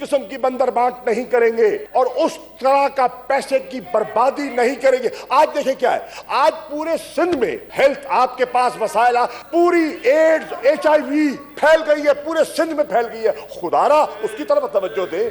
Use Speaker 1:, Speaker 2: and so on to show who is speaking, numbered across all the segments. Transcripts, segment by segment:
Speaker 1: किस्म की बंदरबांट नहीं करेंगे और उस तरह का पैसे की बर्बादी नहीं करेंगे। आज देखें क्या है, आज पूरे सिंध में हेल्थ आपके पास वसाइल, पूरी एड्स HIV फैल गई है, पूरे सिंध में फैल गई है। खुदारा उसकी तरफ तवज्जो दे।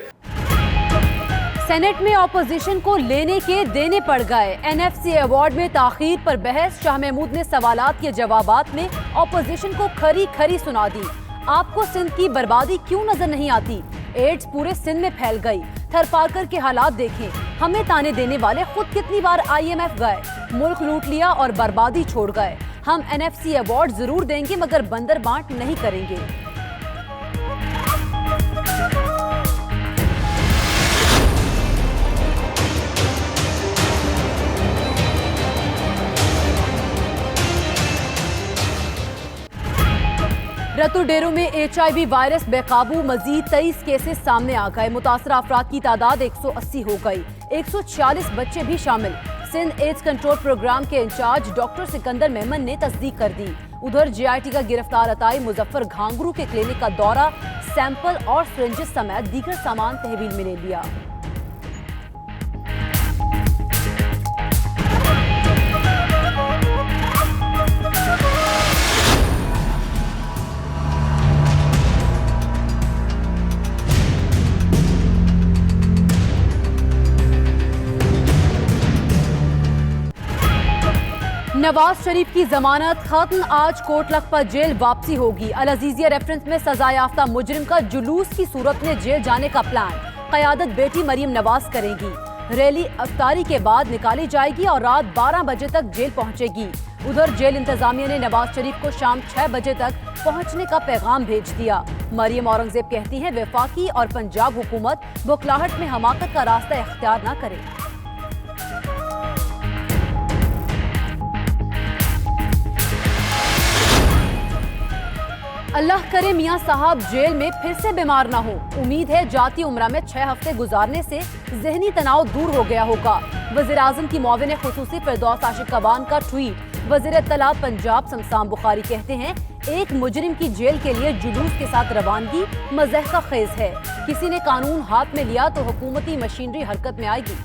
Speaker 2: सेनेट में ऑपोजिशन को लेने के देने पड़ गए। NFC अवार्ड में ताखीर पर बहस। शाह महमूद ने सवालात के जवाबात में ऑपोजिशन को खरी खरी सुना दी। आपको सिंध की बर्बादी क्यों नजर नहीं आती? एड्स पूरे सिंध में फैल गई। थरपारकर के हालात देखें। हमें ताने देने वाले खुद कितनी बार IMF गए, मुल्क लूट लिया और बर्बादी छोड़ गए। हम NFC अवार्ड जरूर देंगे मगर बंदर बांट नहीं करेंगे। रतु डेरो में HIV वायरस बेकाबू, मजीद 23 केसेस सामने आ गए। मुतासरा अफराद की तादाद 180 हो गई। 146 बच्चे भी शामिल। सिंध एड्स कंट्रोल प्रोग्राम के इंचार्ज डॉक्टर सिकंदर मेमन ने तस्दीक कर दी। उधर GIT का गिरफ्तार अताई मुजफ्फर घांगरू के क्लिनिक का दौरा, सैंपल और सिरिंजेस समेत दीगर सामान तहवील में ले लिया। नवाज शरीफ की जमानत खत्म। आज कोट लखपत जेल वापसी होगी। अल अजीजिया रेफरेंस में सजा याफ्ता मुजरिम का जुलूस की सूरत में जेल जाने का प्लान। क़यादत बेटी मरियम नवाज करेंगी। रैली अफ्तारी के बाद निकाली जाएगी और रात 12 बजे तक जेल पहुंचेगी। उधर जेल इंतजामिया ने नवाज शरीफ को शाम 6 बजे तक पहुंचने का पैगाम भेज दिया। मरियम औरंगजेब कहती हैं वफाकी और पंजाब हुकूमत बुखलाहट में हमाकत का रास्ता इख्तियार न करे। अल्लाह करे मियां साहब जेल में फिर से बीमार ना हो। उम्मीद है जाती उम्रा में 6 हफ्ते गुजारने से जहनी तनाव दूर हो गया होगा। वज़ीर आज़म की मुआविन खुसूसी फिरदौस आशिक कवान का ट्वीट। वज़ीर इत्तला पंजाब शमशान बुखारी कहते हैं एक मुजरिम की जेल के लिए जुलूस के साथ रवानगी मज़ह का खेज है। किसी ने कानून हाथ में लिया तो हुकूमती मशीनरी हरकत में आएगी।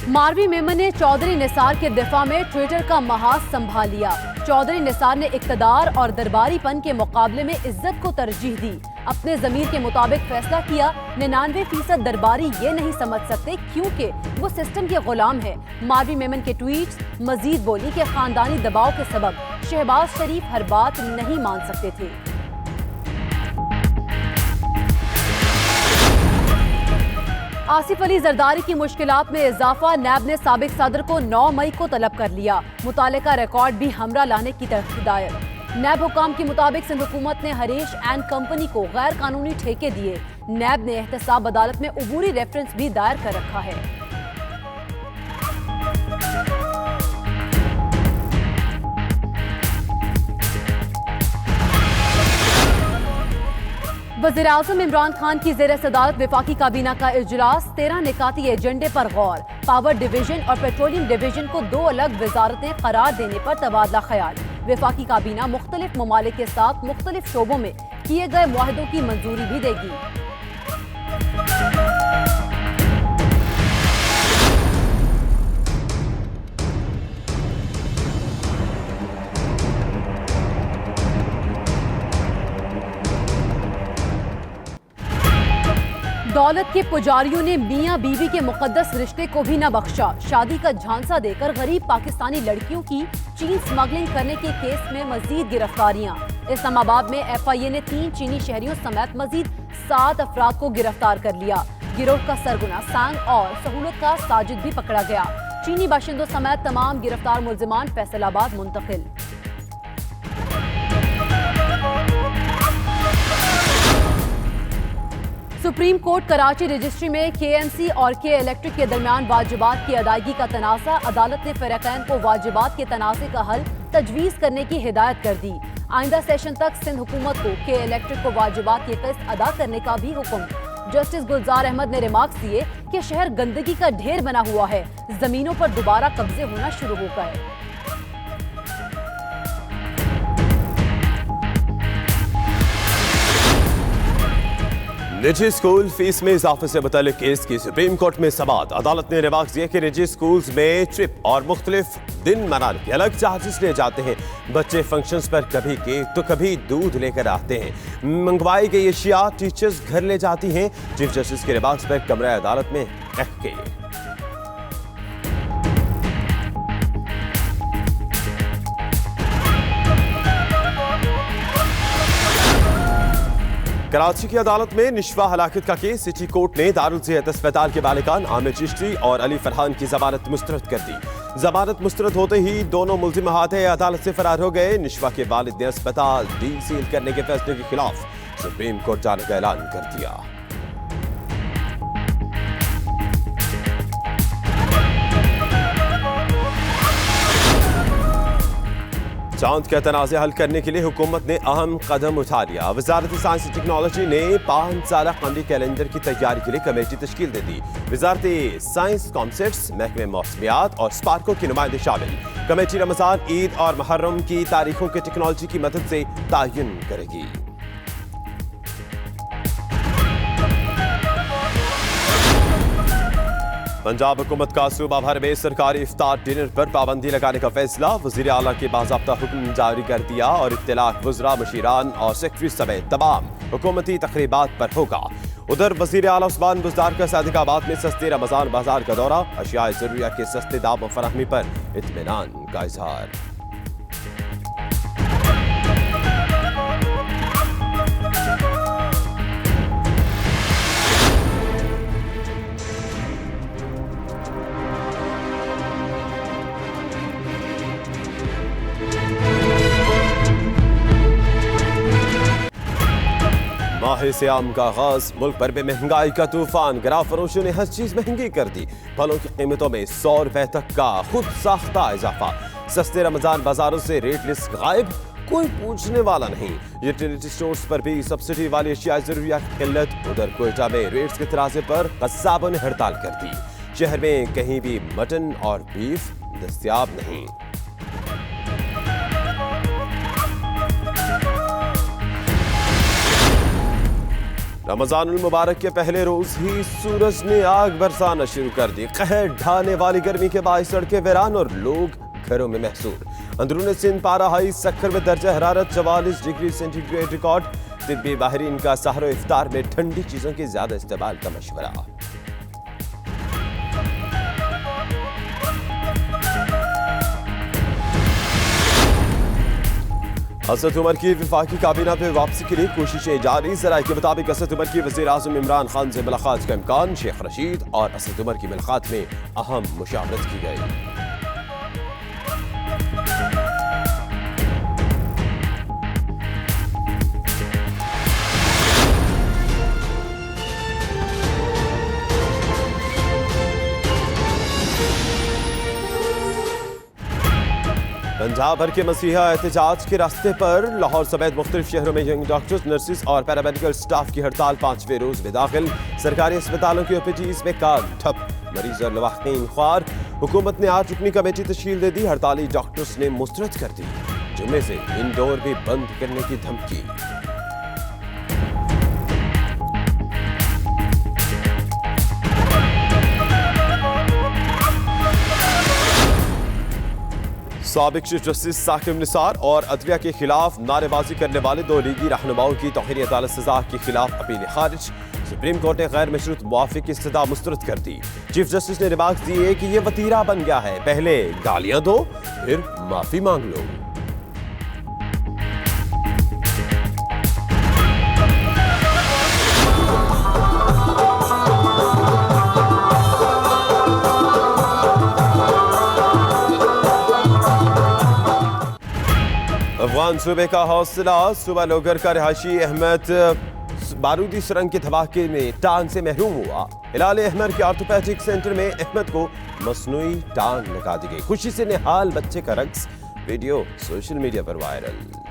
Speaker 2: मारवी मेमन ने चौधरी निसार के दिफा में ट्विटर का महाज संभाल लिया। चौधरी निसार ने इक्तदार और दरबारीपन के मुकाबले में इज्जत को तरजीह दी। अपने ज़मीर के मुताबिक फैसला किया। 99% दरबारी ये नहीं समझ सकते क्योंकि वो सिस्टम के गुलाम है। मारवी मेमन के ट्वीट्स। मजीद बोली कि खानदानी दबाव के सबब शहबाज शरीफ हर बात नहीं मान सकते थे। आसिफ अली जरदारी की मुश्किलात में इजाफा। नैब ने साबिक सदर को 9 मई को तलब कर लिया। मुतालिका रिकॉर्ड भी हमरा लाने की तरफ हिदायत। नैब हुकाम के मुताबिक सिंध हुकूमत ने हरीश एंड कंपनी को गैर कानूनी ठेके दिए। नैब ने एहतसाब अदालत में उबूरी रेफरेंस भी दायर कर रखा है। वज़ीर आज़म इमरान खान की ज़ेर सदारत वफाकी काबीना का इजलास। 13 निकाती एजेंडे पर गौर। पावर डिवीजन और पेट्रोलियम डिवीजन को 2 अलग वजारतें करार देने पर तबादला ख्याल। वफाकी काबीना मुख्तलिफ ममालिक के साथ मुख्तलिफ शोबों में किए गए मुआहदों की मंजूरी भी देगी। दौलत के पुजारियों ने मियां बीवी के मुकद्दस रिश्ते को भी न बख्शा। शादी का झांसा देकर गरीब पाकिस्तानी लड़कियों की चीन स्मगलिंग करने के केस में मजीद गिरफ्तारियां। इस्लामाबाद में FIA ने 3 चीनी शहरियों समेत मजीद 7 अफराद को गिरफ्तार कर लिया। गिरोह का सरगना सांग और सहूलत का साजिद भी पकड़ा गया। चीनी बाशिंदों समेत तमाम गिरफ्तार मुल्जिमान फैसलाबाद मुंतकिल। सुप्रीम कोर्ट कराची रजिस्ट्री में KNC और K इलेक्ट्रिक के दरमियान वाजिबात की अदायगी का तनाज़ा। अदालत ने फरीक़ैन को वाजिबात के तनाज़े का हल तजवीज़ करने की हिदायत कर दी। आइंदा सेशन तक सिंध हुकूमत को K इलेक्ट्रिक को वाजिबात की किस्त अदा करने का भी हुक्म। जस्टिस गुलजार अहमद ने रिमार्क्स दिए कि शहर गंदगी का ढेर बना हुआ है, जमीनों पर दोबारा कब्जे होना शुरू हो गए।
Speaker 3: निजी स्कूल फीस में इजाफे से मुतालिक केस की सुप्रीम कोर्ट में समाअत। अदालत ने रिमार्क दिए कि निजी स्कूल्स में ट्रिप और मुख्तलिफ दिन मनाने के अलग चार्जेस लिए जाते हैं। बच्चे फंक्शंस पर कभी केक तो कभी दूध लेकर आते हैं। मंगवाई गई अशिया टीचर्स घर ले जाती हैं। चीफ जस्टिस के रिमार्क्स पर कमरा अदालत में रख गए। कराची की अदालत में निशवा हलाकत का केस सिटी कोर्ट ने दारुल सेहत अस्पताल के बालिकान आमिर चिश्ती और अली फरहान की जमानत मुस्तरद कर दी। जमानत मुस्तरद होते ही दोनों मुल्जिम हाथे अदालत से फरार हो गए। निशवा के वालिद ने अस्पताल डील सील करने के फैसले के खिलाफ सुप्रीम कोर्ट जाने का ऐलान कर दिया। चांद का तनाज़ा हल करने के लिए हुकूमत ने अहम कदम उठा लिया। वजारत साइंस और टेक्नोलॉजी ने 5 साला कमरी कैलेंडर की तैयारी के लिए कमेटी तश्कील दे दी। वजारत साइंस कॉन्सेप्ट्स, महकमे मौसमियात और स्पार्को के नुमाइंदे शामिल। कमेटी रमजान, ईद और मुहर्रम की तारीखों के टेक्नोलॉजी की मदद से तयन करेगी। पंजाब हुकूमत का सूबा भर में सरकारी इफ्तार डिनर पर पाबंदी लगाने का फैसला। वजीर आला के बाज़ाब्ता हुक्म जारी कर दिया और इत्तलाक वज़रा, मशीरान और सेक्रेटरी समेत तमाम हुकूमती तकरीबात पर होगा। उधर वजीर आला उस्मान बुज़दार का सादिकाबाद में सस्ते रमजान बाजार का दौरा। अशिया ज़रूरिया के सस्ते दाम फराहमी पर इत्मीनान का इजहार। माह सियाम का आगाज, मुल्क भर में महंगाई का तूफान। गिरा फरोशों ने हर चीज महंगी कर दी। फलों की कीमतों में 100 रुपए तक का खुद साख्ता इजाफा। सस्ते रमजान बाजारों से रेट लिस्ट गायब, कोई पूछने वाला नहीं। यूटिलिटी स्टोर्स पर भी सब्सिडी वाली अशिया जरूरिया की किल्लत। उधर कोयटा में रेट्स के तराजे पर कस्साबों ने हड़ताल कर दी। शहर में कहीं भी मटन और बीफ दस्तयाब नहीं। रमजानुल मुबारक के पहले रोज ही सूरज ने आग बरसाना शुरू कर दी। कहर ढाने वाली गर्मी के बाईस सड़कें वीरान और लोग घरों में महसूर। अंदरून सिंध पारा हाई सक्खर में दर्जा हरारत 44 डिग्री सेंटीग्रेड रिकॉर्ड। तिब्बी माहिरीन का सहरो इफ्तार में ठंडी चीजों के ज्यादा इस्तेमाल का मशवरा। असद उमर की वफाकी काबीना पे वापसी के लिए कोशिशें जारी। जराये के मुताबिक असद उमर की वज़ीर आज़म इमरान खान से मुलाकात का इम्कान। शेख रशीद और असद उमर की मुलाकात में अहम मुशावरत की गई। पंजाब भर के मसीहा एहतजाज के रास्ते पर। लाहौर समेत मुख्तलिफ शहरों में यंग डॉक्टर्स, नर्सिस और पैरामेडिकल स्टाफ की हड़ताल 5वें रोज में दाखिल। सरकारी अस्पतालों की ओपीडीज में काम ठप, मरीज और लवाहकीन ख्वार। हुकूमत ने 8 रुकनी कमेटी तश्कील दे दी। हड़ताली डॉक्टर्स ने मुस्तरद कर दी। जुम्मे से इंडोर भी बंद करने की धमकी। साबिक चीफ जस्टिस साकिब निसार और अदलिया के खिलाफ नारेबाजी करने वाले 2 लीगी रहनुमाओं की तौहीन अदालत सजा के खिलाफ अपील खारिज। सुप्रीम कोर्ट ने गैर मशरूत मुआफ़ी की इस्तदा मुस्तरद कर दी। चीफ जस्टिस ने रिमार्क दिए कि यह वतीरा बन गया है, पहले गालियां दो फिर माफी मांग लो। अफगान सूबे का हौसला। सुबह लोगर का रिहायशी अहमद बारूदी सुरंग के धमाके में टांग से महरूम हुआ। हिलाल अहमद के ऑर्थोपेडिक सेंटर में अहमद को मसनूई टांग लगा दी गई। खुशी से निहाल बच्चे का रक्स, वीडियो सोशल मीडिया पर वायरल।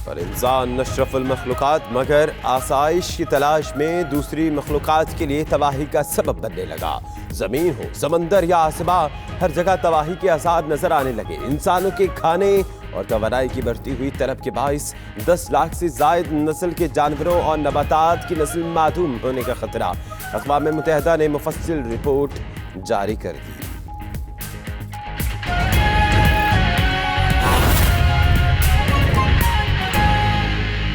Speaker 3: और इंसान अशरफुल मखलूक़ात मगर आसाइश की तलाश में दूसरी मखलूक़ात के लिए तबाही का सबब बनने लगा। ज़मीन हो, समंदर या आसमां, हर जगह तबाही के आसार नजर आने लगे। इंसानों के खाने और तवानाई की बढ़ती हुई तलब के बाइस 10 लाख से जायद नस्ल के जानवरों और नबातात की नस्ल मादूम होने का खतरा। अक़वाम मुत्तहिदा ने मुफस्सिल रिपोर्ट जारी कर दी।